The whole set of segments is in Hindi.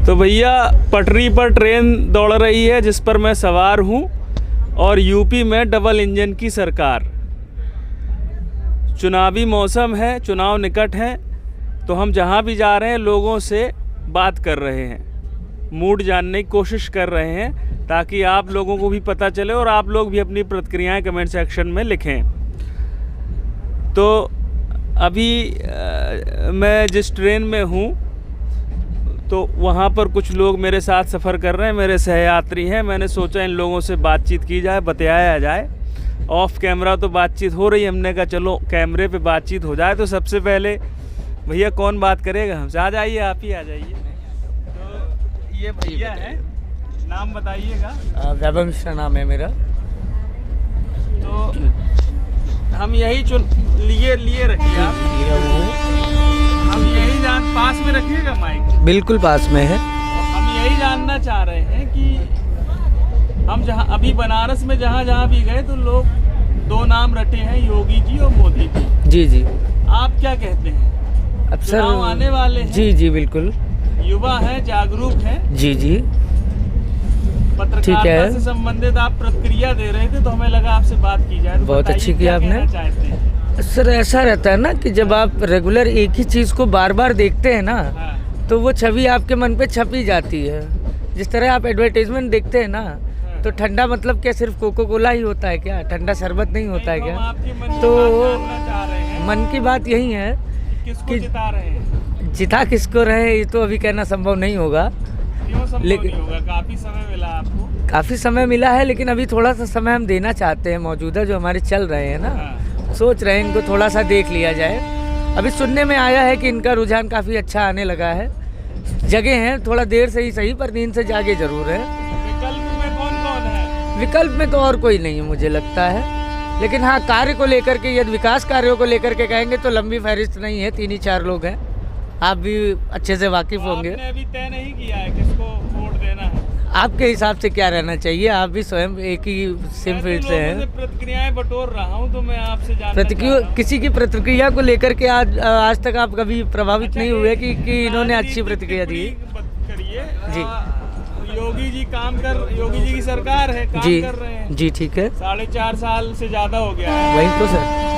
तो भैया पटरी पर ट्रेन दौड़ रही है जिस पर मैं सवार हूँ और यूपी में डबल इंजन की सरकार। चुनावी मौसम है, चुनाव निकट हैं, तो हम जहाँ भी जा रहे हैं लोगों से बात कर रहे हैं, मूड जानने की कोशिश कर रहे हैं ताकि आप लोगों को भी पता चले और आप लोग भी अपनी प्रतिक्रियाएं कमेंट सेक्शन में लिखें। तो अभी मैं जिस ट्रेन में हूँ तो वहाँ पर कुछ लोग मेरे साथ सफ़र कर रहे हैं, मेरे सहयात्री हैं। मैंने सोचा इन लोगों से बातचीत की जाए, बताया जाए। ऑफ कैमरा तो बातचीत हो रही है, हमने कहा चलो कैमरे पे बातचीत हो जाए। तो सबसे पहले भैया कौन बात करेगा हमसे? आ जाइए, आप ही आ जाइए। तो ये भैया है, नाम बताइएगा। वैभव मिश्रा नाम है मेरा। तो हम यही लिए रखिए आप, हम यही पास में रखिएगा माइक, बिल्कुल पास में है। हम यही जानना चाह रहे हैं कि हम जहाँ अभी बनारस में जहाँ भी गए तो लोग दो नाम रटे हैं, योगी जी और मोदी जी। जी जी। आप क्या कहते हैं? अब सर चुनाव आने वाले हैं। जी जी बिल्कुल। युवा है, जागरूक है। जी जी। पत्रकारिता से संबंधित आप प्रतिक्रिया दे रहे थे तो हमें लगा आपसे बात की जाए। तो बहुत अच्छी की आपने। सर ऐसा रहता है ना कि जब आप रेगुलर एक ही चीज़ को बार बार देखते हैं ना, तो वो छवि आपके मन पे छप ही जाती है। जिस तरह आप एडवर्टाइजमेंट देखते हैं ना, तो ठंडा मतलब क्या सिर्फ कोको कोला ही होता है क्या? ठंडा शरबत नहीं होता है क्या? तो मन की बात यही है कि जिता किसको रहे ये तो अभी कहना संभव नहीं होगा। लेकिन काफ़ी समय मिला आपको? काफ़ी समय मिला है, लेकिन अभी थोड़ा सा समय हम देना चाहते हैं। मौजूदा जो हमारे चल रहे हैं ना, सोच रहे हैं इनको थोड़ा सा देख लिया जाए। अभी सुनने में आया है कि इनका रुझान काफ़ी अच्छा आने लगा है। जगह हैं, थोड़ा देर से ही सही पर नींद से जागे जरूर है। विकल्प में कौन है? विकल्प में तो और कोई नहीं है मुझे लगता है, लेकिन हाँ कार्य को लेकर के, यदि विकास कार्यों को लेकर के कहेंगे तो लंबी फहरिस्त नहीं है, 3 ही 4 लोग हैं। आप भी अच्छे से वाकिफ होंगे। आपने अभी तय नहीं किया है किसको वोट देना है? आपके हिसाब से क्या रहना चाहिए? आप भी स्वयं एक ही सेम फील्ड से हैं। प्रतिक्रियाएं बटोर रहा हूं तो मैं आपसे जानना किसी की प्रतिक्रिया को लेकर के आज तक आप कभी प्रभावित नहीं हुए कि इन्होंने अच्छी प्रतिक्रिया दी? करिए जी। योगी जी की सरकार है, काम कर रहे हैं। जी ठीक है। 4.5 साल से ज्यादा हो गया है। वही तो सर।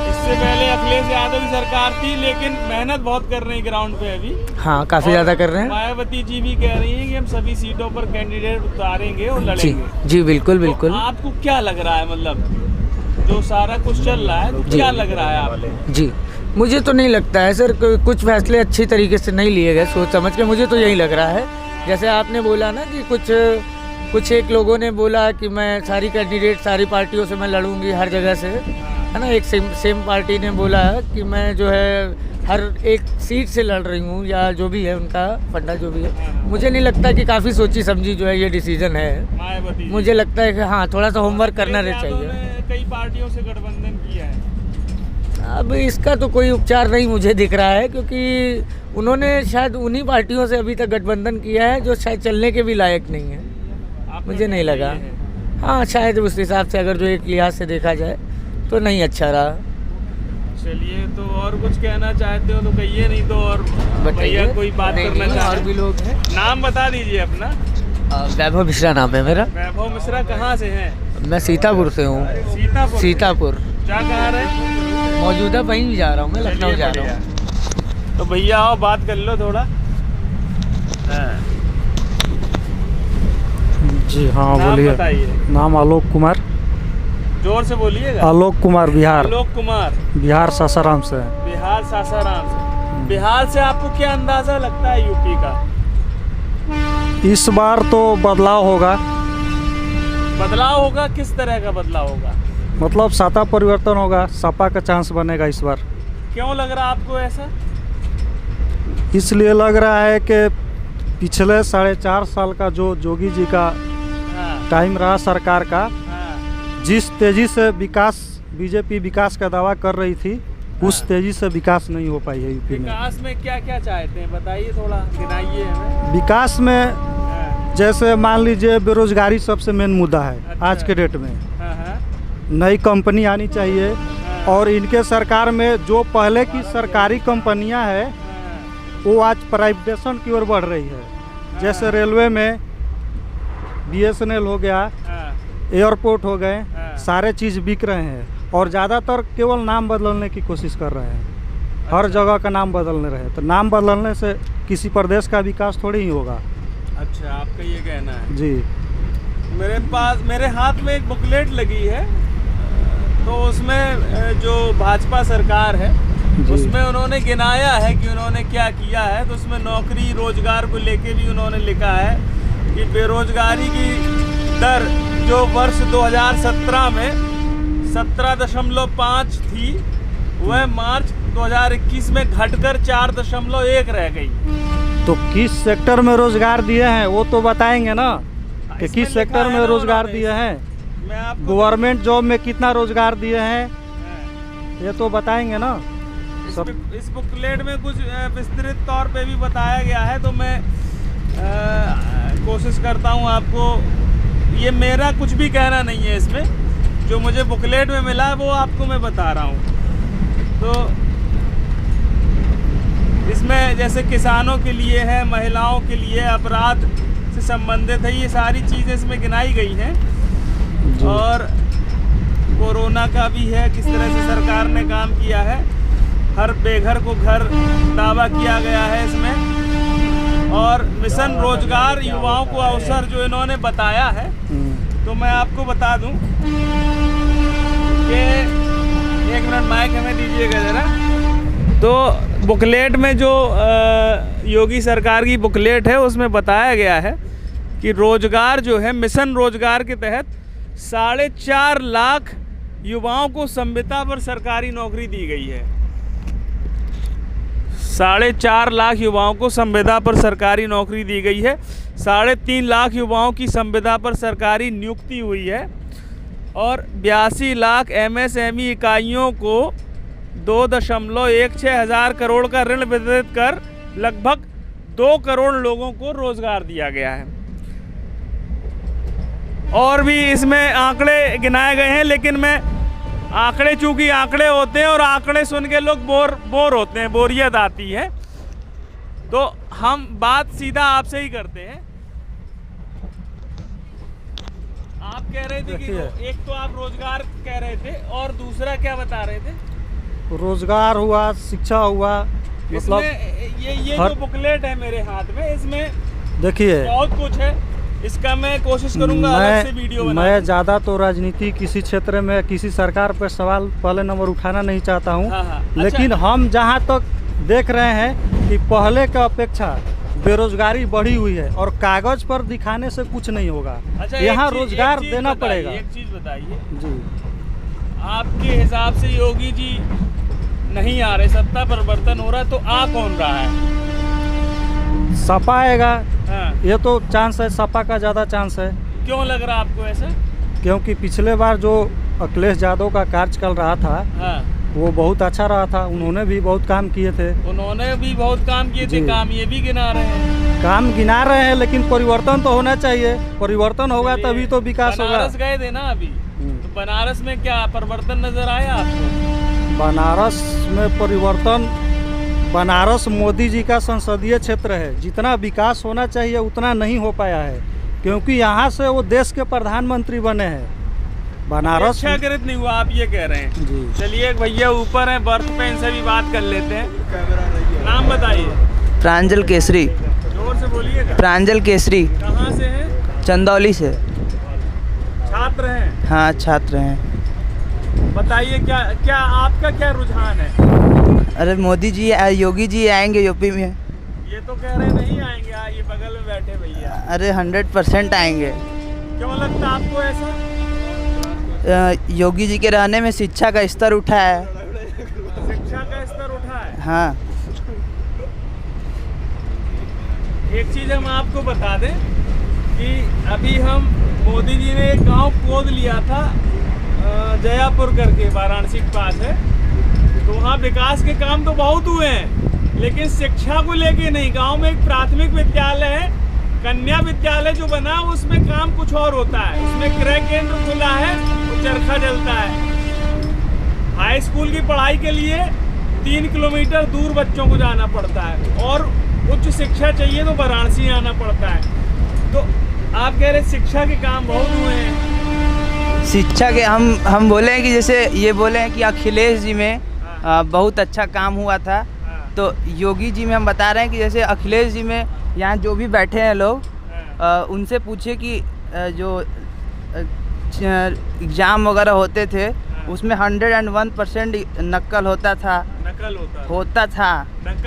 इससे पहले अखिलेश यादव की सरकार थी, लेकिन मेहनत बहुत कर रही है ग्राउंड पे अभी। हाँ काफी ज्यादा कर रहे हैं। मायावती जी भी कह रही हैं कि हम सभी सीटों पर कैंडिडेट उतारेंगे और लड़ेंगे। जी बिल्कुल बिल्कुल। तो आपको क्या लग रहा है, मतलब जो सारा कुछ चल रहा है, तो क्या लग रहा है आपको? जी मुझे तो नहीं लगता है सर, कुछ फैसले अच्छी तरीके से नहीं लिए गए सोच समझ के। मुझे तो यही लग रहा है, जैसे आपने बोला ना कि कुछ एक लोगों ने बोला कि मैं सारी कैंडिडेट सारी पार्टियों से मैं लड़ूंगी हर जगह से, है ना। एक सेम पार्टी ने बोला कि मैं जो है हर एक सीट से लड़ रही हूँ, या जो भी है उनका फंडा जो भी है। मुझे नहीं लगता कि काफ़ी सोची समझी जो है ये डिसीजन है। मुझे लगता है कि हाँ थोड़ा सा होमवर्क करना चाहिए। कई पार्टियों से गठबंधन किया है। अब इसका तो कोई उपचार नहीं मुझे दिख रहा है, क्योंकि उन्होंने शायद उन्हीं पार्टियों से अभी तक गठबंधन किया है जो शायद चलने के भी लायक नहीं है। मुझे नहीं लगा। हाँ शायद उस हिसाब से अगर जो एक लिहाज से देखा जाए तो नहीं अच्छा रहा। चलिए, तो और कुछ कहना चाहते हो तो कहिए, नहीं तो और भैया कोई बात करना चाहते हैं? और भी लोग हैं। नाम बता दीजिए अपना। वैभव मिश्रा नाम है मेरा। वैभव मिश्रा कहाँ से हैं? मैं सीतापुर से हूँ। सीतापुर। क्या कह रहे हैं? मौजूदा वहीं जा रहा हूँ, मैं लखनऊ जा रहा हूँ। तो भैया आओ बात कर लो थोड़ा। जी हाँ बोलिए। नाम आलोक कुमार। जोर से बोलिएगा। आलोक कुमार, बिहार। आलोक कुमार, बिहार सासाराम से। बिहार सासाराम से। बिहार से आपको क्या अंदाजा लगता है यूपी का? इस बार तो बदलाव होगा। बदलाव होगा? किस तरह का बदलाव होगा? मतलब सत्ता परिवर्तन होगा, सपा का चांस बनेगा इस बार। क्यों लग रहा है आपको ऐसा? इसलिए लग रहा है कि पिछले 4.5 साल का जो जोगी जी का टाइम रहा सरकार का, जिस तेजी से बीजेपी विकास का दावा कर रही थी, उस तेजी से विकास नहीं हो पाई है यूपी में। विकास में क्या क्या चाहते हैं बताइए, थोड़ा गिनाइए हमें। विकास में जैसे मान लीजिए बेरोजगारी सबसे मेन मुद्दा है आज के डेट में। नई कंपनी आनी चाहिए, और इनके सरकार में जो पहले की सरकारी कंपनियां हैं वो आज प्राइवेटेशन की ओर बढ़ रही है। जैसे रेलवे में BSNL हो गया, हाँ, एयरपोर्ट हो गए, हाँ। सारे चीज़ बिक रहे हैं और ज़्यादातर केवल नाम बदलने की कोशिश कर रहे हैं। हर जगह का नाम बदलने रहे, तो नाम बदलने से किसी प्रदेश का विकास थोड़ी ही होगा। अच्छा, आपका ये कहना है। जी। मेरे हाथ में एक बुकलेट लगी है, तो उसमें जो भाजपा सरकार है जी। उसमें उन्होंने गिनाया है कि उन्होंने क्या किया है। तो उसमें नौकरी रोजगार को लेके भी उन्होंने लिखा है कि बेरोजगारी की दर जो वर्ष 2017 में 17.5 थी, वह मार्च 2021 में घटकर 4.1 रह गई। तो किस सेक्टर में रोजगार दिए हैं वो तो बताएंगे ना, कि इसमें किस सेक्टर लिखा है में ना रोजगार उन्होंने। दिए हैं, मैं आपको गवर्नमेंट जॉब में कितना रोजगार दिए हैं, ये तो बताएंगे ना सब। इस बुकलेट में कुछ विस्तृत तौर पे भी बताया गया है, तो मैं कोशिश करता हूँ आपको, ये मेरा कुछ भी कहना नहीं है इसमें, जो मुझे बुकलेट में मिला है वो आपको मैं बता रहा हूँ। तो इसमें जैसे किसानों के लिए है, महिलाओं के लिए, अपराध से संबंधित है, ये सारी चीज़ें इसमें गिनाई गई हैं। जी। और कोरोना का भी है, किस तरह से सरकार ने काम किया है, हर बेघर को घर दावा किया गया है इसमें, और मिशन रोजगार युवाओं को अवसर जो इन्होंने बताया है। तो मैं आपको बता दूं कि 1 मिनट माइक हमें दीजिएगा ज़रा। तो बुकलेट में जो योगी सरकार की बुकलेट है उसमें बताया गया है कि रोजगार जो है, मिशन रोजगार के तहत 4.5 लाख युवाओं को संविदा पर सरकारी नौकरी दी गई है। 4.5 लाख युवाओं को संविदा पर सरकारी नौकरी दी गई है। 3.5 लाख युवाओं की संविदा पर सरकारी नियुक्ति हुई है और 82 लाख MSME इकाइयों को 2.16 हज़ार करोड़ का ऋण वितरित कर लगभग 2 करोड़ लोगों को रोजगार दिया गया है। और भी इसमें आंकड़े गिनाए गए हैं, लेकिन मैं आंकड़े, चूंकि आंकड़े होते हैं और आंकड़े सुन के लोग बोर होते हैं, बोरियत आती है, तो हम बात सीधा आपसे ही करते हैं। आप कह रहे थे कि एक तो आप रोजगार कह रहे थे और दूसरा क्या बता रहे थे? रोजगार हुआ, शिक्षा हुआ, मतलब ये जो बुकलेट है मेरे हाथ में, इसमें देखिए बहुत कुछ है। इसका मैं कोशिश करूंगा अलग से वीडियो बनाने। मैं ज़्यादा तो राजनीति किसी क्षेत्र में किसी सरकार पर सवाल पहले नंबर उठाना नहीं चाहता हूँ। हाँ। लेकिन अच्छा। हम जहाँ तक देख रहे हैं कि पहले का अपेक्षा बेरोजगारी बढ़ी हुई है और कागज पर दिखाने से कुछ नहीं होगा। अच्छा, यहाँ रोजगार देना पड़ेगा। एक चीज़ बताइए जी, आपके हिसाब से योगी जी नहीं आ रहे, सत्ता परिवर्तन हो रहा, तो आ कौन रहा है? सपा आएगा, हाँ। ये तो चांस है, सपा का ज़्यादा चांस है। क्यों लग रहा आपको ऐसा? क्योंकि पिछले बार जो अखिलेश यादव का कार्यकाल रहा था, हाँ, वो बहुत अच्छा रहा था। उन्होंने भी बहुत काम किए थे। उन्होंने भी बहुत काम किए थे, जी। काम ये भी गिना रहे हैं। काम गिना रहे हैं, लेकिन परिवर्तन तो होना चाहिए। परिवर्तन होगा तभी तो विकास होगा। बनारस गए थे ना अभी, तो बनारस में क्या परिवर्तन नजर आया आपको? बनारस में परिवर्तन, बनारस मोदी जी का संसदीय क्षेत्र है, जितना विकास होना चाहिए उतना नहीं हो पाया है, क्योंकि यहाँ से वो देश के प्रधानमंत्री बने हैं। बनारस अपेक्षाकृत नहीं हुआ, आप ये कह रहे हैं। जी। चलिए, एक भैया ऊपर हैं बर्थ पे, इनसे भी बात कर लेते हैं। नाम बताइए। प्रांजल केसरी। जोर से बोलिएगा। प्रांजल केसरी, कहाँ से हैं? चंदौली से। छात्र हैं? हाँ, छात्र हैं। बताइए, क्या आपका क्या रुझान है? अरे मोदी जी, योगी जी आएंगे यूपी में। ये तो कह रहे नहीं आएंगे, ये बगल में बैठे भैया। अरे 100% आएंगे। क्यों लगता आपको ऐसा? योगी जी के रहने में शिक्षा का स्तर उठा है। शिक्षा का स्तर उठा है। हाँ। एक चीज़ हम आपको बता दें कि अभी हम मोदी जी ने एक गांव खोद लिया था, जयापुर करके, वाराणसी के पास है। तो वहाँ विकास के काम तो बहुत हुए हैं, लेकिन शिक्षा को लेके नहीं। गांव में एक प्राथमिक विद्यालय है, कन्या विद्यालय जो बना, उसमें काम कुछ और होता है। उसमें क्रय केंद्र खुला है, वो चरखा जलता है। हाई स्कूल की पढ़ाई के लिए 3 किलोमीटर दूर बच्चों को जाना पड़ता है, और उच्च शिक्षा चाहिए तो वाराणसी आना पड़ता है। तो आप कह रहे शिक्षा के काम बहुत हुए हैं। शिक्षा के हम बोले हैं कि जैसे ये बोले हैं कि अखिलेश जी में बहुत अच्छा काम हुआ था। तो योगी जी में हम बता रहे हैं कि जैसे अखिलेश जी में यहाँ जो भी बैठे हैं लोग उनसे पूछे कि जो एग्ज़ाम वगैरह होते थे उसमें 101% नकल होता था। होता था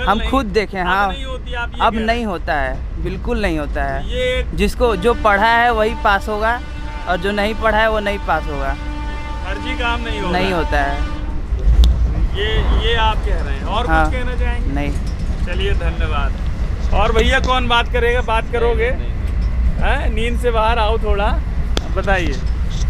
हम खुद देखें। हाँ, अब नहीं होता है, बिल्कुल नहीं होता है। ये जिसको जो पढ़ा है वही पास होगा और जो नहीं पढ़ा है वो नहीं पास होगा। फर्जी काम नहीं होगा। नहीं होता है। ये आप कह रहे हैं। और हाँ, कुछ कहना चाहेंगे? नहीं। चलिए धन्यवाद। और भैया कौन बात करेगा? बात करोगे? हैं? नींद से बाहर आओ थोड़ा, बताइए।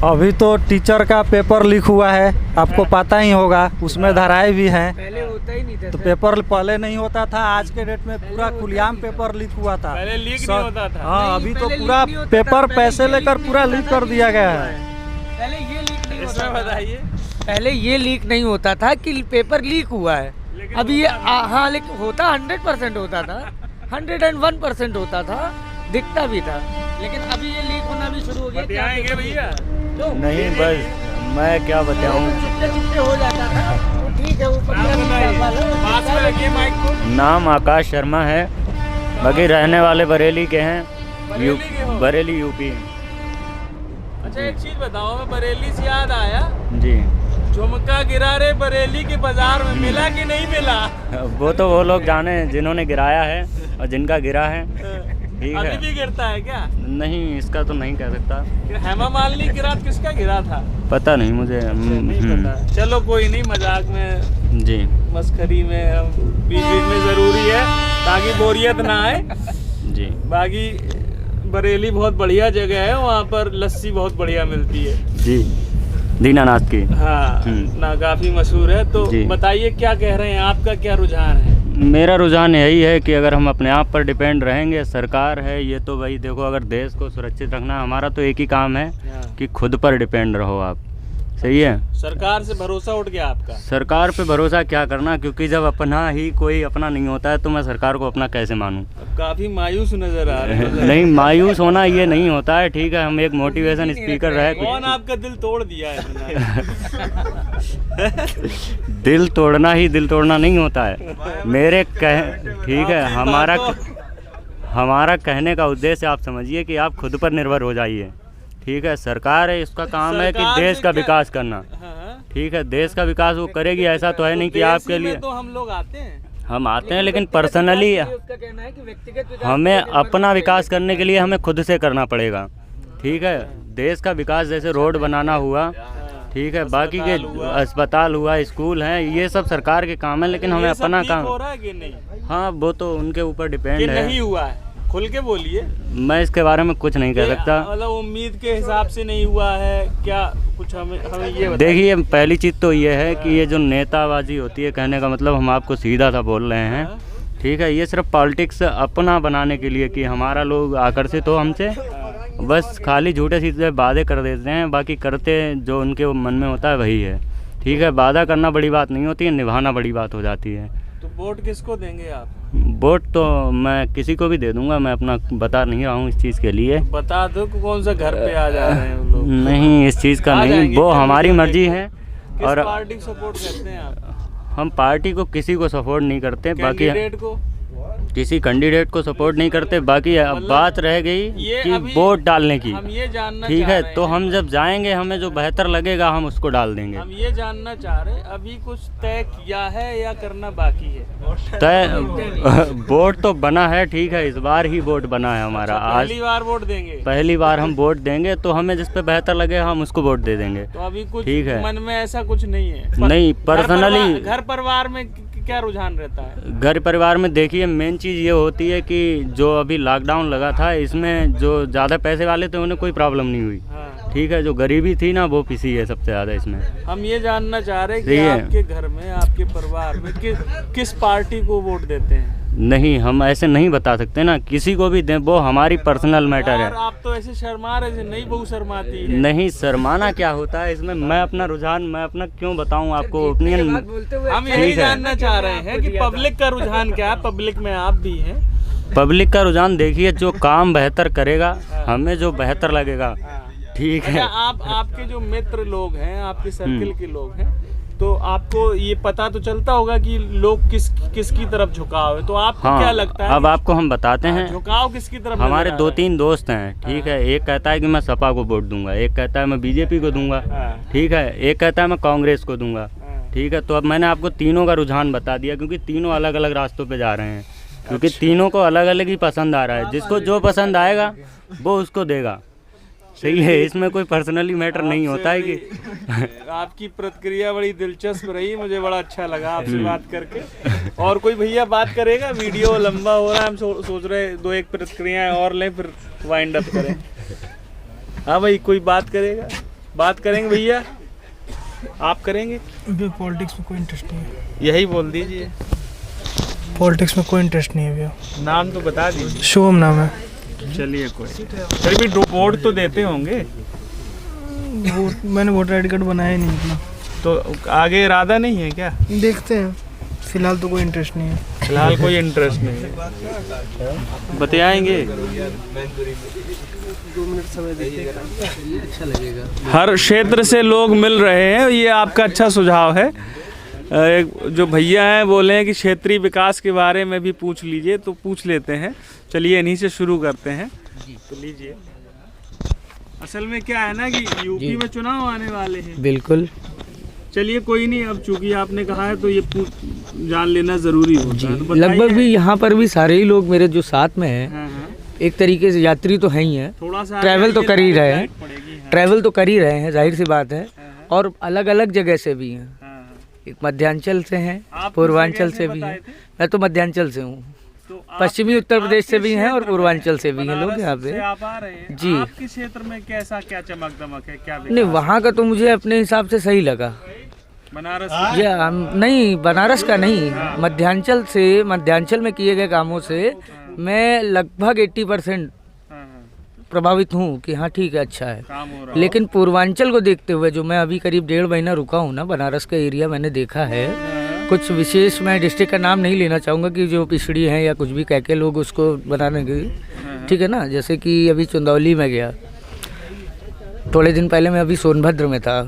अभी तो टीचर का पेपर लीक हुआ है, आपको पता ही होगा, उसमें धाराएं भी हैं। पहले होता ही नहीं था तो सर। पेपर पहले नहीं होता था, आज के डेट में पूरा खुलेआम पेपर लीक हुआ था। पहले लीक सब- नहीं होता था। हाँ, नहीं, अभी तो पहले लीक पूरा नहीं होता था, पेपर पहले पैसे ये लेकर लीक पूरा नहीं लीक होता कर था, दिया गया पहले है। पहले ये लीक नहीं होता इसमें था। बताइए। पहले ये लीक नहीं होता था कि पेपर लीक हुआ है। लेकिन अभी ये होता हाँ, लेकिन होता 100% होता था, 101% होता था, दिखता भी था। लेकिन अभी ये लीक होना भी शुरू हो गया। बताएंगे भैया? नहीं, बस मैं क्या बताऊं। चिपटे हो जाता था, वो ठीक है, ऊपर आप का नीचे बताइए। वाला, पास में रखिए माइक को। नाम आकाश शर्मा है, बाकी रहने वाले बरेली के हैं। बरेली के हो? बरेली यूपी। अच्छा एक चीज बताओ, मैं बरेली से याद आया, जी, झुमका गिरा रे बरेली के बाजार में, मिला कि नहीं मिला? वो तो वो लोग जाने जिन्होंने गिराया है और जिनका गिरा है। ठीक अभी है। भी गिरता है क्या? नहीं, इसका तो नहीं कह सकता, हेमा मालिनी गिरा, किसका गिरा था? पता नहीं मुझे। नहीं पता। चलो कोई नहीं, मजाक में, जी मस्खरी में, हम बीच बीच में जरूरी है ताकि बोरियत ना आए। जी बाकी बरेली बहुत बढ़िया जगह है, वहाँ पर लस्सी बहुत बढ़िया मिलती है। जी, दीनानाथ की। हाँ ना, काफी मशहूर है। तो जी। बताइए क्या कह रहे हैं, आपका क्या रुझान है? मेरा रुझान यही है कि अगर हम अपने आप पर डिपेंड रहेंगे, सरकार है ये तो भाई देखो, अगर देश को सुरक्षित रखना है, हमारा तो एक ही काम है कि खुद पर डिपेंड रहो आप। सही है। सरकार से भरोसा उठ गया आपका? सरकार पे भरोसा क्या करना, क्योंकि जब अपना ही कोई अपना नहीं होता है तो मैं सरकार को अपना कैसे मानूं। अब काफी मायूस नजर आ रहे हैं। नहीं, मायूस होना ये नहीं होता है। ठीक है, हम एक मोटिवेशन स्पीकर रहे। कौन आपका दिल तोड़ दिया है? दिल तोड़ना ही दिल तोड़ना नहीं होता है। मेरे ठीक है, हमारा कहने का उद्देश्य आप समझिए कि आप खुद पर निर्भर हो जाइए। ठीक है, सरकार है, इसका काम है कि सरकार देश से का क्या- विकास करना। हाँ, ठीक है, देश का विकास वो करेगी, ऐसा तो है नहीं कि देश आपके में लिए तो हम लोग आते हैं। हम आते हैं, लेकिन पर्सनली उसका कहना है कि व्यक्तिगत विकास हमें पर निर्भर अपना होना विकास चाहिए। करने के लिए हमें खुद से करना पड़ेगा। ठीक है, देश का विकास जैसे रोड बनाना हुआ, ठीक है, बाकी के अस्पताल हुआ, स्कूल हैं, ये सब सरकार के काम है, लेकिन हमें ये सब अपना ठीक काम। हो रहा है कि नहीं? हाँ, वो तो उनके ऊपर कि डिपेंड नहीं है। हुआ है? खुल के बोलिए। मैं इसके बारे में कुछ नहीं कह सकता। मतलब उम्मीद के हिसाब से नहीं हुआ है क्या? कुछ हमें ये बताइए। देखिए, पहली चीज़ तो ये है कि ये जो नेताबाजी होती है, कहने का मतलब हम आपको सीधा सा बोल रहे हैं। ठीक है, ये सिर्फ पॉलिटिक्स अपना बनाने के लिए कि हमारा लोग आकर्षित हो हमसे, बस खाली झूठे सीधे वादे कर देते हैं, बाकी करते जो उनके मन में होता है वही है। ठीक है, वादा करना बड़ी बात नहीं होती है, निभाना बड़ी बात हो जाती है। तो वोट किसको देंगे आप? वोट तो मैं किसी को भी दे दूंगा, मैं अपना बता नहीं रहा हूँ इस चीज़ के लिए। बता दो कि कौन सा घर पे आ जा रहे हैं वो लोग। नहीं, इस चीज़ का आ नहीं, जाएंगे वो क्या? हमारी मर्जी है। किस और पार्टी को सपोर्ट करते हैं आप? हम पार्टी को किसी को सपोर्ट नहीं करते, बाकी कैंडिडेट को? किसी कैंडिडेट को सपोर्ट नहीं करते। बाकी अब मतलब बात रह गई ये कि अभी वोट डालने की। हम ये जानना ठीक चाह है, रहे तो हैं। हम जब जाएंगे, हमें जो बेहतर लगेगा हम उसको डाल देंगे। हम ये जानना चाह रहे हैं, अभी कुछ तय किया है या करना बाकी है? तय वोट तो बना है। ठीक है, इस बार ही वोट बना है हमारा। अच्छा, आज पहली बार वोट देंगे? पहली बार हम वोट देंगे, तो हमें जिस पे बेहतर लगे हम उसको वोट दे देंगे। तो अभी कुछ ठीक है। मन में ऐसा कुछ नहीं है? नहीं, पर्सनली घर परिवार में क्या रुझान रहता है? घर परिवार में देखिए, मेन चीज़ ये होती है कि जो अभी लॉकडाउन लगा था, इसमें जो ज़्यादा पैसे वाले थे उन्हें कोई प्रॉब्लम नहीं हुई। हाँ। ठीक है, जो गरीबी थी ना वो पिसी है सबसे ज़्यादा इसमें। हम ये जानना चाह रहे हैं कि सही है। आपके घर में, आपके परिवार में किस पार्टी को वोट देते हैं? नहीं, हम ऐसे नहीं बता सकते ना, किसी को भी दें, वो हमारी पर्सनल मैटर यार है। आप तो ऐसे शर्मा रहे थे, नहीं बहू शर्माती है। नहीं, शर्माना क्या होता है इसमें? मैं अपना रुझान मैं अपना क्यों बताऊं आपको बात ओपिनियन। बोलते हुए हम अच्छा यही ठीक है। जानना चाह रहे हैं कि पब्लिक का रुझान क्या है। पब्लिक में आप भी हैं, पब्लिक का रुझान देखिए, जो काम बेहतर करेगा हमें जो बेहतर लगेगा, ठीक है। अच्छा, आपके जो मित्र लोग हैं, आपके सर्किल के लोग हैं, तो आपको ये पता तो चलता होगा कि लोग किसकी तरफ झुकाव है, तो आपको हाँ, क्या लगता है? अब आपको हम बताते हैं झुकाव किसकी तरफ नजर हमारे आ दो रहा है? तीन दोस्त हैं, ठीक है। एक कहता है कि मैं सपा को वोट दूंगा, एक कहता है मैं बीजेपी को दूंगा, ठीक है, एक कहता है मैं कांग्रेस को दूंगा, ठीक है। तो अब मैंने आपको तीनों का रुझान बता दिया, क्योंकि तीनों अलग अलग रास्तों पे जा रहे हैं, क्योंकि तीनों को अलग अलग ही पसंद आ रहा है। जिसको जो पसंद आएगा वो उसको देगा, सही है। इसमें कोई पर्सनली मैटर नहीं होता है कि आपकी प्रतिक्रिया बड़ी दिलचस्प रही, मुझे बड़ा अच्छा लगा आपसे बात करके। और कोई भैया बात करेगा? वीडियो लंबा हो रहा है, हम सोच रहे दो एक प्रतिक्रियाएं और लें फिर वाइंड अप करें। हाँ भाई, कोई बात करेगा? बात करेंगे भैया, आप करेंगे? पॉलिटिक्स में कोई इंटरेस्ट नहीं है। यही बोल दीजिए, पॉलिटिक्स में कोई इंटरेस्ट नहीं है भैया। नाम तो बता दीजिए। शुभम नाम है। चलिए, कोई फिर भी वोट तो देते होंगे? मैंने वोटर आई डी कार्ड बनाया ही नहीं अपना। तो आगे इरादा नहीं है क्या? देखते हैं, फिलहाल तो कोई इंटरेस्ट नहीं है। फिलहाल कोई इंटरेस्ट नहीं है, बताएंगे। 2 मिनट समय दीजिएगा, अच्छा लगेगा। हर क्षेत्र से लोग मिल रहे हैं, ये आपका अच्छा सुझाव है। एक जो भैया हैं बोले हैं कि क्षेत्रीय विकास के बारे में भी पूछ लीजिए, तो पूछ लेते हैं। चलिए, इन्हीं से शुरू करते हैं। तो लीजिए। असल में क्या है ना कि यूपी में चुनाव आने वाले हैं। बिल्कुल। चलिए, कोई नहीं, अब चूंकि आपने कहा है तो ये जान लेना जरूरी होता है। तो लगभग भी यहाँ पर भी सारे ही लोग मेरे जो साथ में हैं, एक तरीके से यात्री तो हैं ही हैं, थोड़ा सा ट्रैवल तो कर ही रहे हैं, हाँ। ट्रैवल तो कर ही रहे हैं, जाहिर सी बात है। और अलग अलग जगह से भी हैं, एक मध्यांचल से हैं, पूर्वांचल से भी हैं। मैं तो मध्यांचल से हूँ, तो पश्चिमी उत्तर प्रदेश से भी हैं और पूर्वांचल से भी हैं लोग यहाँ पे। आप आ रहे हैं जी। आपके क्षेत्र में कैसा क्या चमक दमक है, क्या नहीं, वहाँ का तो मुझे अपने हिसाब से सही लगा। बनारस ये नहीं, बनारस का नहीं, मध्यांचल में किए गए कामों से मैं लगभग 80% प्रभावित हूँ कि हाँ ठीक है, अच्छा है। काम हो रहा लेकिन पूर्वांचल को देखते हुए, जो मैं अभी करीब 1.5 महीना रुका हूँ ना, बनारस का एरिया मैंने देखा है। कुछ विशेष, मैं डिस्ट्रिक्ट का नाम नहीं लेना चाहूँगा कि जो पिछड़ी हैं या कुछ भी कह के लोग उसको बनाने की, ठीक है ना। जैसे कि अभी चंदौली में गया, थोड़े दिन पहले मैं अभी सोनभद्र में था,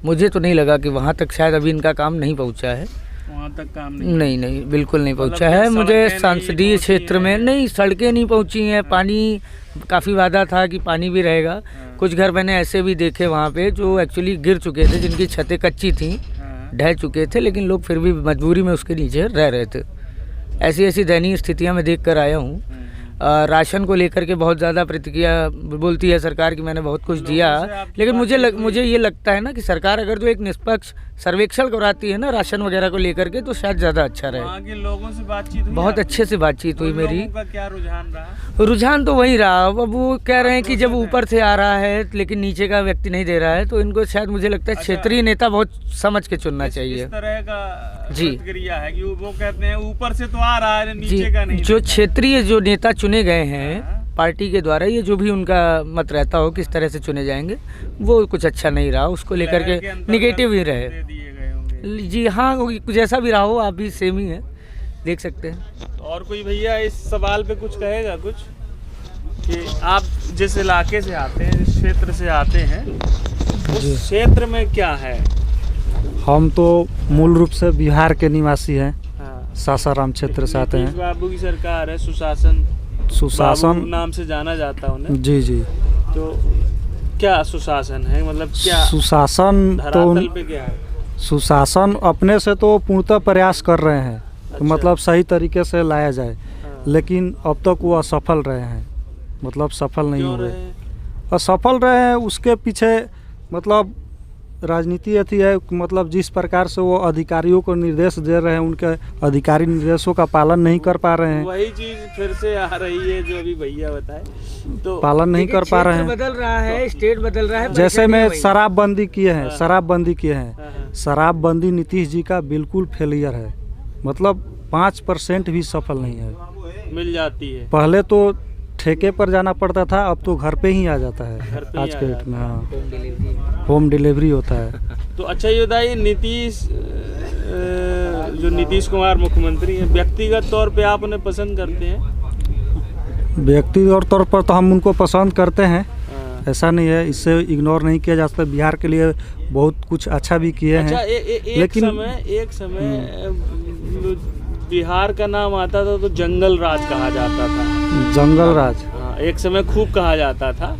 मुझे तो नहीं लगा कि वहाँ तक शायद अभी इनका काम नहीं पहुँचा है। वहाँ तक काम नहीं, बिल्कुल नहीं पहुँचा है। मुझे संसदीय क्षेत्र में नहीं, सड़कें नहीं पहुँची हैं। पानी काफ़ी वादा था कि पानी भी रहेगा। कुछ घर मैंने ऐसे भी देखे वहाँ पे जो एक्चुअली गिर चुके थे, जिनकी छतें कच्ची थीं, ढह चुके थे, लेकिन लोग फिर भी मजबूरी में उसके नीचे रह रहे थे। ऐसी दयनीय स्थितियाँ मैं देख कर आया हूँ। राशन को लेकर के बहुत ज़्यादा प्रतिक्रिया बोलती है सरकार कि मैंने बहुत कुछ दिया, लेकिन मुझे ये लगता है ना कि सरकार अगर जो एक निष्पक्ष सर्वेक्षण कराती है ना राशन वगैरह को लेकर के, तो शायद ज़्यादा अच्छा रहे। आगे लोगों से बातचीत हुई, बहुत अच्छे से बातचीत हुई मेरी। लोगों का क्या रुझान रहा? रुझान तो वही रहा। अब वो कह रहे हैं कि जब ऊपर से आ रहा है लेकिन नीचे का व्यक्ति नहीं दे रहा है, तो इनको शायद मुझे लगता है क्षेत्रीय नेता बहुत समझ के चुनना चाहिए। इस तरह का जी। प्रतिक्रिया है कि वो कहते हैं ऊपर से तो आ रहा है, नीचे का नहीं। जो क्षेत्रीय जो नेता चुने गए हैं पार्टी के द्वारा, ये जो भी उनका मत रहता हो किस तरह से चुने जाएंगे, वो कुछ अच्छा नहीं रहा। उसको लेकर के निगेटिव ही रहे। जी हाँ, जैसा भी रहा हो, आप भी सेम ही है, देख सकते हैं। और कोई भैया इस सवाल पे कुछ कहेगा कुछ, कि आप जिस इलाके से आते हैं, जिस क्षेत्र से आते हैं, उस क्षेत्र में क्या है? हम तो मूल रूप से बिहार के निवासी हैं, हाँ। सासाराम क्षेत्र से आते हैं। बाबू की सरकार है, सुशासन बाबू नाम से जाना जाता है उन्हें। जी। तो क्या सुशासन है, मतलब क्या सुशासन? धरातल पे क्या है? सुशासन अपने से तो पूर्णतः प्रयास कर रहे हैं, तो मतलब सही तरीके से लाया जाए, लेकिन अब तक वो असफल रहे हैं, मतलब सफल नहीं हुए। असफल रहे हैं, उसके पीछे मतलब राजनीति ऐसी है, मतलब जिस प्रकार से वो अधिकारियों को निर्देश दे रहे हैं, उनके अधिकारी निर्देशों का पालन नहीं कर पा रहे हैं। वही चीज फिर से आ रही है जो अभी भैया बताए, तो पालन नहीं कर पा रहे हैं। बदल रहा है, स्टेट बदल रहा है। जैसे में शराबबंदी किए हैं, शराबबंदी नीतीश जी का बिल्कुल फेलियर है, मतलब 5% भी सफल नहीं है। मिल जाती है, पहले तो ठेके पर जाना पड़ता था, अब तो घर पे ही आ जाता है आज के डेट में। हाँ, होम डिलीवरी होता है। तो अच्छा ये बताइए, नीतीश कुमार मुख्यमंत्री हैं, व्यक्तिगत तौर पे आप उन्हें पसंद करते हैं? व्यक्तिगत तौर पर तो हम उनको पसंद करते हैं, हाँ। ऐसा नहीं है, इससे इग्नोर नहीं किया जा सकता। बिहार के लिए बहुत कुछ अच्छा भी किए अच्छा, हैं। लेकिन एक समय बिहार का नाम आता था तो जंगल राज कहा जाता था। जंगल राज, हाँ, एक समय खूब कहा जाता था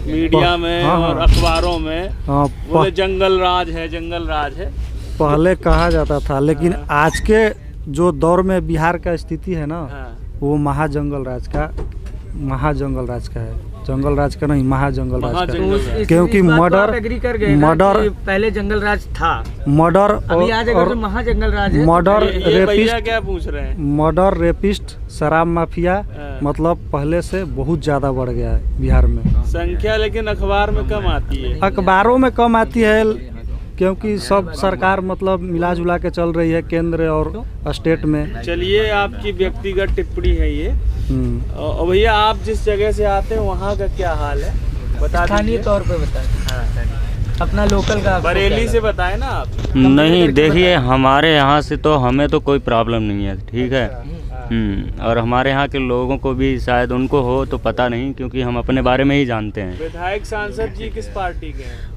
मीडिया में हाँ, और हाँ। अखबारों में, हाँ, बोले जंगल राज है, जंगल राज है। पहले कहा जाता था, लेकिन आज के जो दौर में बिहार का स्थिति है ना, हाँ। वो महाजंगल राज का है, जंगल राज का नहीं, महाजंगल राज का। महाजंगल राज। क्योंकि मर्डर एग्री कर गए ना मर्डर कि पहले जंगल राज था, मर्डर अभी आज अगर जो महाजंगल राज है, मर्डर ये भैया रेपिस्ट, क्या पूछ रहे हैं? मर्डर रेपिस्ट, शराब माफिया, हाँ। मतलब पहले से बहुत ज़्यादा बढ़ गया है बिहार में। संख्या लेकिन अखबार में कम आती है। अखबारों में कम आती है, क्योंकि सब सरकार मतलब मिला जुला के चल रही है केंद्र और स्टेट में। चलिए, आपकी व्यक्तिगत टिप्पणी है ये। और भैया, आप जिस जगह से आते हैं वहाँ का क्या हाल है, बता स्थानीय दीजिए। तौर पे बताएं, अपना लोकल का आपको बरेली क्या से बताएं ना आप। नहीं, देखिए हमारे यहाँ से तो हमें तो कोई प्रॉब्लम नहीं है, ठीक है। और हमारे यहाँ के लोगों को भी शायद उनको हो तो पता नहीं, क्योंकि हम अपने बारे में ही जानते हैं। विधायक सांसद जी किस पार्टी के हैं?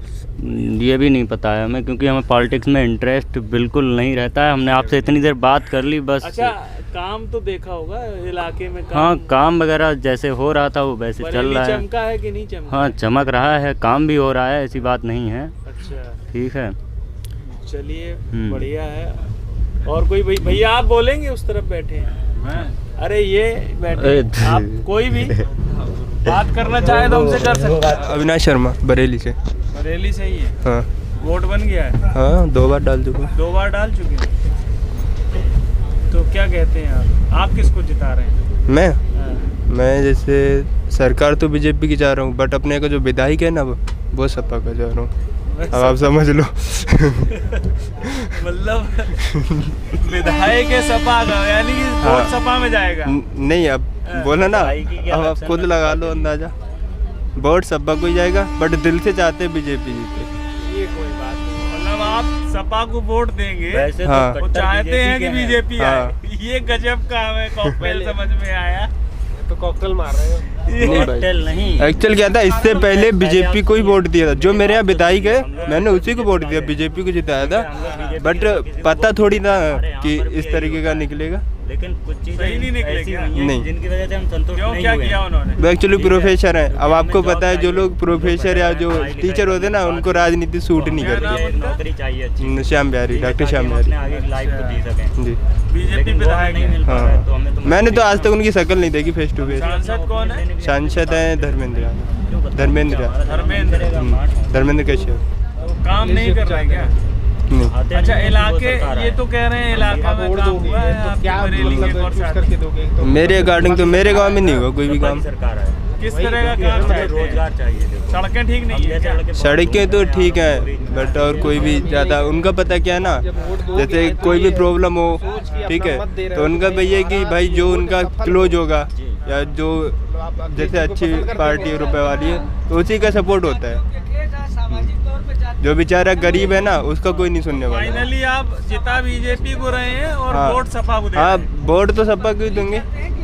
ये भी नहीं पता है हमें, क्योंकि हमें पॉलिटिक्स में इंटरेस्ट बिल्कुल नहीं रहता है। हमने आपसे इतनी देर बात कर ली बस। अच्छा, काम तो देखा होगा इलाके में? हाँ, काम वगैरह जैसे हो रहा था वो वैसे चल बरेली रहा है। चमका है कि नहीं चमका? हाँ, चमक रहा है, काम भी हो रहा है, ऐसी बात नहीं है। अच्छा, ठीक है। चलिए, बढ़िया है। और कोई भैया आप बोलेंगे? उस तरफ बैठे हैं। अरे ये बैठे, आप कोई भी बात करना चाहे तो हमसे कर सकते हैं। अविनाश शर्मा, बरेली से। बरेली से ही है? हाँ वोट बन गया है? हाँ, 2 बार डाल चुका। 2 बार डाल चुके हैं। तो क्या कहते हैं आप किसको जिता रहे हैं? मैं जैसे सरकार तो बीजेपी की जा रहा हूँ, बट अपने का जो विधायक है ना वो सपा का जा रहा हूँ। अब आप समझ लो। मतलब विधायक है सपा का, यानी कि वोट सपा में जाएगा? नहीं, अब बोला ना, अब आप खुद लगा लो अंदाजा। वोट सपा को ही जाएगा, बट दिल से चाहते हैं बीजेपी जीते। ये कोई बात नहीं, मतलब आप सपा को वोट देंगे, वैसे तो हाँ। वो चाहते हैं कि बीजेपी हाँ। आए। ये गजब का हमें कॉकटेल समझ में आया। तो कॉकटेल मार रहे हो। कॉकटेल नहीं, एक्चुअल क्या था, इससे पहले बीजेपी को ही वोट दिया था। जो मेरे यहाँ विधायक है, मैंने उसी को वोट दिया, बीजेपी को जिताया था। बट पता थोड़ी था कि इस तरीके का निकलेगा। लेकिन कुछ चीजें सही नहीं निकलेगी। ऐसी हुई हैं नहीं। जिनकी वजह से हम संतुष्ट क्यों, नहीं क्या हुए किया हैं। उन्होंने? वो एक्चुअली प्रोफेसर हैं। अब आपको पता है, जो लोग प्रोफेसर या जो टीचर होते हैं ना, उनको राजनीति सूट नहीं क्या नाम करती। उनका? नौकरी चाहिए अच्छी, श्याम बिहारी, डॉक्टर श्याम ताकि हम बिहारी अपने आगे की लाइफ को जी सकें। जी। बीजेपी लेकिन वोट विधायक नहीं है। मिल पा रहा है, तो हमें तो मैंने तो आज तक उनकी शक्ल नहीं देखी फेस टू फेस। सांसद कौन है? सांसद हैं धर्मेंद्र धर्मेंद्र। धर्मेंद्र कश्यप। तो काम नहीं कर रहे क्या? नहीं। अच्छा, इलाके, ये तो कह रहे हैं इलाका में काम हुआ है आपकी बरेली के और साथ। मेरे अकॉर्डिंग तो मेरे गांव में नहीं हुआ कोई भी काम। सरकार है, किस तरह का काम चाहते हैं? रोजगार चाहिए। देखो, सड़कें ठीक नहीं है क्या? सड़कें तो ठीक हैं, बट और कोई भी ज़्यादा उनका पता क्या है ना, जैसे कोई भी प्रॉब्लम हो, ठीक है, तो उनका भैया कि भाई जो उनका क्लोज होगा या जो जैसे अच्छी पार्टी रुपए वाली है, तो उसी का सपोर्ट होता है। जो बेचारा गरीब है ना, उसका कोई नहीं सुनने वाला। फाइनली आप जिता बीजेपी को रहे हैं और हाँ। वोट सपा को दे हाँ, रहे हैं। वोट तो सपा को ही दूंगे,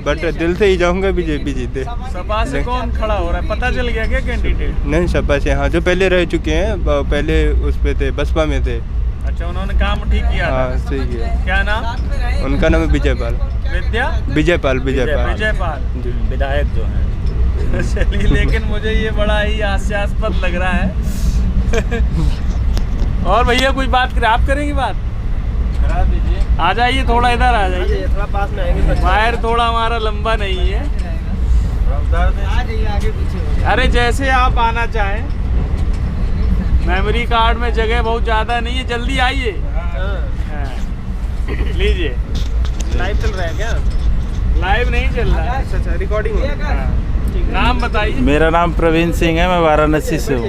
बट दिल से ही जाऊंगा बीजेपी जीते। सपा से कौन खड़ा हो रहा है, पता चल गया क्या कैंडिडेट? नहीं, सपा से, हाँ, जो पहले रह चुके हैं, पहले उस पे थे, बसपा में थे। अच्छा, उन्होंने काम ठीक किया था। हाँ, सही है। क्या नाम? उनका नाम है विजयपाल। विजयपाल विजयपाल जी। विधायक जो है। चलिए, लेकिन मुझे ये बड़ा ही हास्यास्पद लग रहा है। और भैया कोई बात करें, आप करेंगे बात? करा दीजिए। आ जाइए, थोड़ा इधर आ जाइए, थोड़ा पास में आएंगे। वायर थोड़ा हमारा लंबा नहीं है। अरे जैसे आप आना चाहें, मेमोरी कार्ड में जगह बहुत ज़्यादा नहीं है, जल्दी आइए। हाँ। लीजिए। लाइव चल रहा है क्या? लाइव नहीं चल रहा है। अच्छा, रिकॉर्डिंग हो रहा है। नाम बताइए। मेरा नाम प्रवीण सिंह है, मैं वाराणसी से हूँ।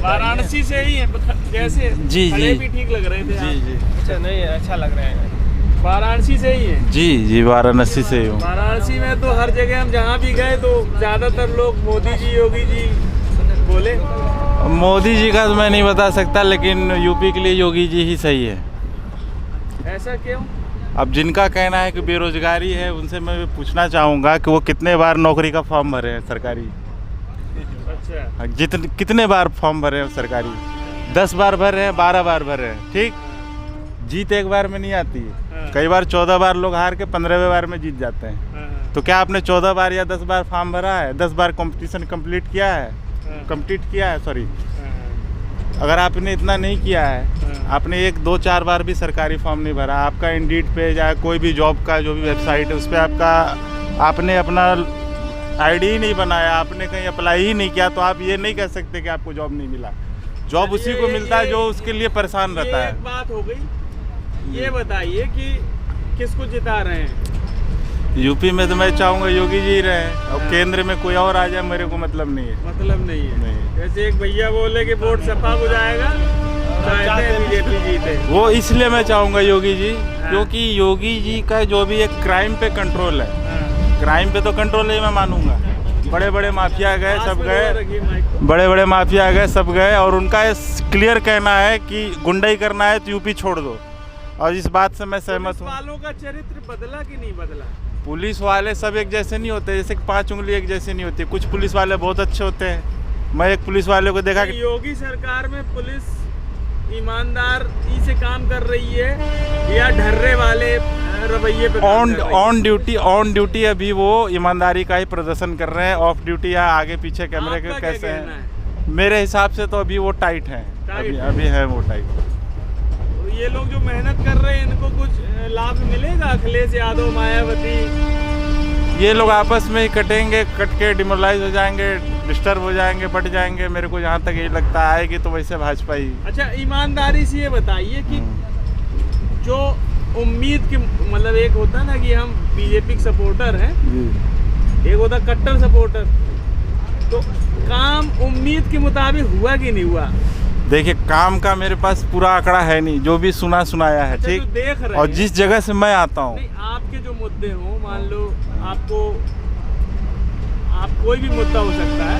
वाराणसी से ही है जैसे? जी, खड़े जी। भी ठीक लग रहे थे। जी जी अच्छा, नहीं, अच्छा लग रहा है। वाराणसी से ही है? जी जी, वाराणसी से ही हूँ। वाराणसी में तो हर जगह हम जहाँ भी गए तो ज़्यादातर लोग मोदी जी, योगी जी बोले। मोदी जी का तो मैं नहीं बता सकता, लेकिन यूपी के लिए योगी जी ही सही है। ऐसा क्यों? अब जिनका कहना है कि बेरोजगारी है, उनसे मैं पूछना चाहूँगा कि वो कितने बार नौकरी का फॉर्म भरे हैं सरकारी। अच्छा, कितने बार फॉर्म भरे हैं सरकारी? 10 बार भर रहे हैं, 12 बार भर रहे हैं। ठीक, जीत एक बार में नहीं आती है। कई बार 14 बार लोग हार के 15वें बार में जीत जाते हैं। तो क्या आपने 14 बार या 10 बार फॉर्म भरा है? 10 बार कंपटीशन कंप्लीट किया है? सॉरी, अगर आपने इतना नहीं किया है, आपने 1, 2, 4 बार भी सरकारी फॉर्म नहीं भरा, आपका इंडीड पे या कोई भी जॉब का जो भी वेबसाइट है उस पर आपने अपना आईडी ही नहीं बनाया, आपने कहीं अप्लाई ही नहीं किया, तो आप ये नहीं कह सकते कि आपको जॉब नहीं मिला। जॉब उसी को मिलता है जो उसके लिए परेशान रहता है। एक बात हो गई, ये बताइए कि किसको जिता रहे हैं? यूपी में तो मैं चाहूँगा योगी जी रहे, और केंद्र में कोई और आ जाए मेरे को मतलब नहीं है। मतलब नहीं है। नहीं। जैसे एक भैया बोले कि वोट सपा को जाएगा, चाहते हैं बीजेपी जीते। वो इसलिए मैं चाहूँगा योगी जी, क्योंकि योगी जी का जो भी एक क्राइम पे कंट्रोल है, क्राइम पे तो कंट्रोल ही मैं मानूंगा। बड़े बड़े माफिया गए, सब गए, बड़े माफिया गए, सब गए, और उनका क्लियर कहना है कि गुंडाई करना है तो यूपी छोड़ दो, और इस बात से मैं सहमत हूँ। वालों का चरित्र बदला कि नहीं बदला? पुलिस वाले सब एक जैसे नहीं होते, जैसे कि 5 उंगली एक जैसे नहीं होती। कुछ पुलिस वाले बहुत अच्छे होते हैं। मैं एक पुलिस वाले को देखा कि योगी सरकार में पुलिस ईमानदारी से काम कर रही है या ढर्रे वाले रवैये पे? ऑन ड्यूटी अभी वो ईमानदारी का ही प्रदर्शन कर रहे हैं। ऑफ ड्यूटी या आगे पीछे कैमरे के कैसे हैं? मेरे हिसाब से तो अभी वो टाइट हैं, अभी है वो टाइट। ये लोग जो मेहनत कर रहे हैं, इनको कुछ लाभ मिलेगा? अखिलेश यादव, मायावती, ये लोग आपस में ही कटेंगे, कट के डिमोरलाइज हो जाएंगे, डिस्टर्ब हो जाएंगे, बट जाएंगे। मेरे को जहाँ तक यही लगता है आएगी तो वैसे भाजपा ही। अच्छा, ईमानदारी से ये बताइए कि जो उम्मीद की, मतलब एक होता है ना कि हम बीजेपी के सपोर्टर हैं, एक होता कट्टर सपोर्टर, तो काम उम्मीद के मुताबिक हुआ कि नहीं हुआ? देखिए, काम का मेरे पास पूरा आंकड़ा है नहीं, जो भी सुनाया है। अच्छा, ठीक, तो देख रहे और जिस जगह से मैं आता हूँ, आपके जो मुद्दे हो, मान लो आप कोई भी मुद्दा हो सकता है,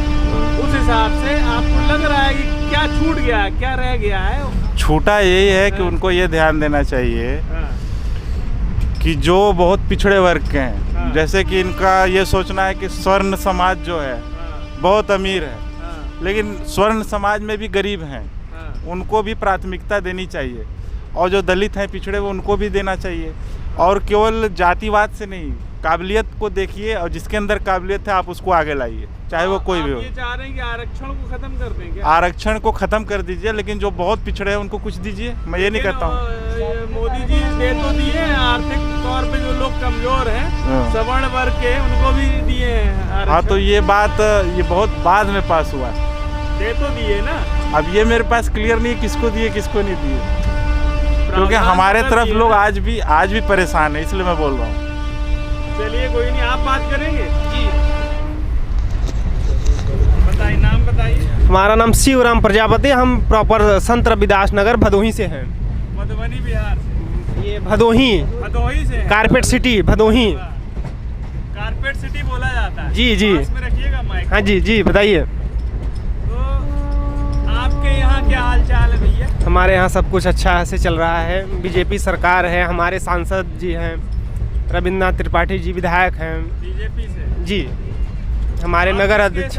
उस हिसाब से आपको लग रहा है कि क्या छूट गया है, क्या रह गया है? छूटा यही है कि उनको ये ध्यान देना चाहिए कि जो बहुत पिछड़े वर्ग के हैं, जैसे कि इनका ये सोचना है कि स्वर्ण समाज जो है बहुत अमीर है, लेकिन स्वर्ण समाज में भी गरीब हैं, उनको भी प्राथमिकता देनी चाहिए, और जो दलित हैं, पिछड़े, वो उनको भी देना चाहिए। और केवल जातिवाद से नहीं, काबिलियत को देखिए, और जिसके अंदर काबिलियत है आप उसको आगे लाइए, चाहे वो कोई भी हो। ये चाह रहे हैं कि आरक्षण को खत्म कर देंगे? आरक्षण को खत्म कर दीजिए, लेकिन जो बहुत पिछड़े हैं उनको कुछ दीजिए, मैं ये नहीं कहता हूँ। मोदी जी दे तो दिए हैं, आर्थिक तौर पे जो लोग कमजोर हैं, सवर्ण वर्ग के, उनको भी दिए हैं। हाँ, तो ये बात ये बहुत बाद में पास हुआ है। दे तो दिए ना, अब ये मेरे पास क्लियर नहीं है किसको दिए किसको नहीं दिए, क्योंकि हमारे तरफ लोग आज भी परेशान है, इसलिए मैं बोल रहा हूँ। चलिए, कोई नहीं, आप बात करेंगे जी। बताइए, नाम बताइए। हमारा नाम शिवराम प्रजापति, हम प्रॉपर संत रविदास नगर भदोही से हैं। मधुबनी, बिहार से? ये भदोही से carpet city, Bhadohi. Carpet city बोला जाता है? जी जी। पास में रखिएगा माइक। हाँ जी जी, बताइए। तो आपके यहाँ क्या हाल चाल है भैया? हमारे यहाँ सब कुछ अच्छा से चल रहा है। बीजेपी सरकार है, हमारे सांसद जी हैं, रविन्द्रनाथ त्रिपाठी जी विधायक हैं बीजेपी से जी। हमारे नगर अध्यक्ष,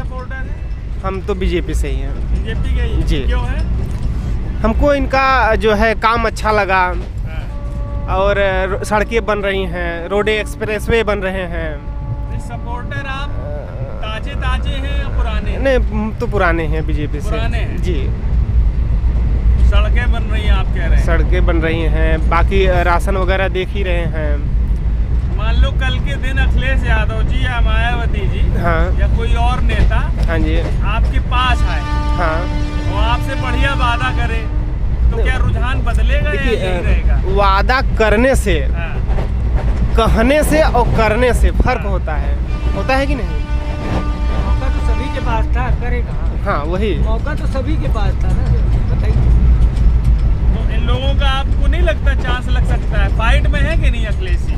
हम तो बीजेपी से ही हैं। बीजेपी के ही? जी। क्यों है? हमको इनका जो है काम अच्छा लगा, और सड़कें बन रही हैं, रोडें, एक्सप्रेसवे बन रहे हैं। सपोर्टर आप ताजे हैं या पुराने? नहीं, तो पुराने हैं बीजेपी से। पुराने हैं? जी। सड़कें बन रही हैं, आप कह रहे हैं? सड़कें बन रही हैं, बाकी राशन वगैरह देख ही रहे हैं। मान लो कल के दिन अखिलेश यादव जी या मायावती जी, हाँ, या कोई और नेता, हाँ जी, आपके पास आए, हाँ, वो आपसे बढ़िया वादा करे, तो क्या रुझान बदलेगा या यही रहेगा? वादा करने से, हाँ। कहने से और करने से फर्क होता है कि नहीं? मौका तो सभी के पास था, करेगा। हाँ, वही मौका तो सभी के पास था ना, बताइए। तो इन लोगों का आपको नहीं लगता चांस लग सकता है? फाइट में है कि नहीं अखिलेश जी?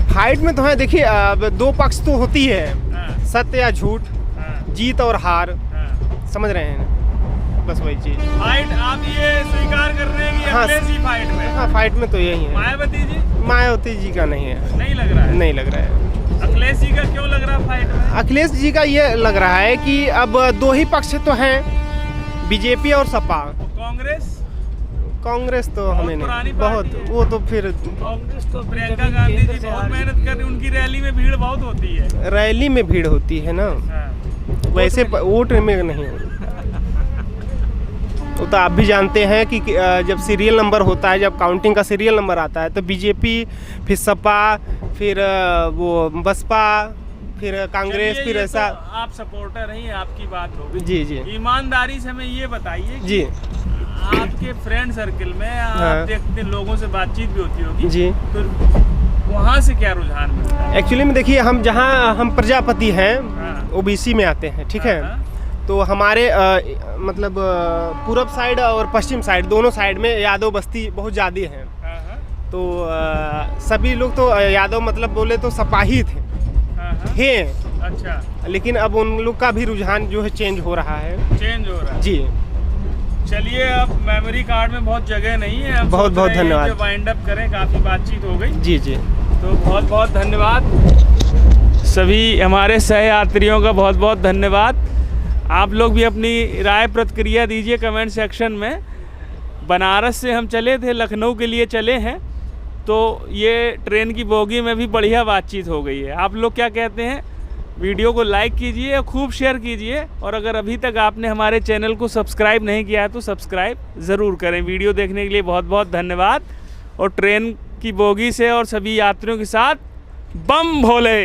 फाइट में तो है। देखिए, अब 2 पक्ष तो होती है, हाँ। सत्य या झूठ, हाँ। जीत और हार, हाँ। समझ रहे हैं। बस वही चीज़। फाइट आप ये स्वीकार कर रहे हैं कि हाँ, अखिलेश जी फाइट में? हाँ, फाइट में तो यही है। मायावती जी? मायावती जी का नहीं है। नहीं लग रहा है? नहीं लग रहा है। अखिलेश जी का क्यों लग रहा है फाइट में? अखिलेश जी का ये लग रहा है कि अब दो ही पक्ष तो हैं, बीजेपी और सपा। कांग्रेस? कांग्रेस तो बहुत हमें पुरानी नहीं, बहुत पार्टी है। वो तो फिर कांग्रेस तो प्रियंका गांधी जी बहुत मेहनत कर रही, उनकी रैली में भीड़ बहुत होती है। रैली में भीड़ होती है ना, हाँ। वैसे वोट में नहीं होती। वो तो आप भी जानते हैं कि जब सीरियल नंबर होता है, जब काउंटिंग का सीरियल नंबर आता है तो बीजेपी, फिर सपा, फिर वो बसपा, फिर कांग्रेस, चलिए, फिर ये ऐसा। तो आप सपोर्टर हैं, आपकी बात होगी। जी जी ईमानदारी से हमें ये बताइए कि जी आपके फ्रेंड सर्किल में हाँ। आप देखते लोगों से बातचीत भी होती होगी जी। तो वहाँ से क्या रुझान मिलता है? एक्चुअली में देखिए, हम जहाँ हम प्रजापति हैं, हाँ। ओबीसी में आते हैं, ठीक है। हाँ। तो हमारे मतलब पूरब साइड और पश्चिम साइड, दोनों साइड में यादव बस्ती बहुत ज़्यादा हैं। हाँ। तो सभी लोग तो यादव मतलब बोले तो सपाही थे। हाँ। थे, अच्छा, लेकिन अब उन लोग का भी रुझान जो है चेंज हो रहा है। चेंज हो रहा है। जी, चलिए, अब मेमोरी कार्ड में बहुत जगह नहीं है, हम बहुत सोच बहुत रहे हैं धन्यवाद। कि वाइंड अप करें, काफ़ी बातचीत हो गई, जी जी तो बहुत बहुत धन्यवाद सभी हमारे सहयात्रियों का, बहुत बहुत धन्यवाद। आप लोग भी अपनी राय प्रतिक्रिया दीजिए कमेंट सेक्शन में। बनारस से हम चले थे, लखनऊ के लिए चले हैं, तो ये ट्रेन की बोगी में भी बढ़िया बातचीत हो गई है। आप लोग क्या कहते हैं? वीडियो को लाइक कीजिए और खूब शेयर कीजिए, और अगर अभी तक आपने हमारे चैनल को सब्सक्राइब नहीं किया है तो सब्सक्राइब ज़रूर करें। वीडियो देखने के लिए बहुत बहुत धन्यवाद। और ट्रेन की बोगी से और सभी यात्रियों के साथ बम भोले।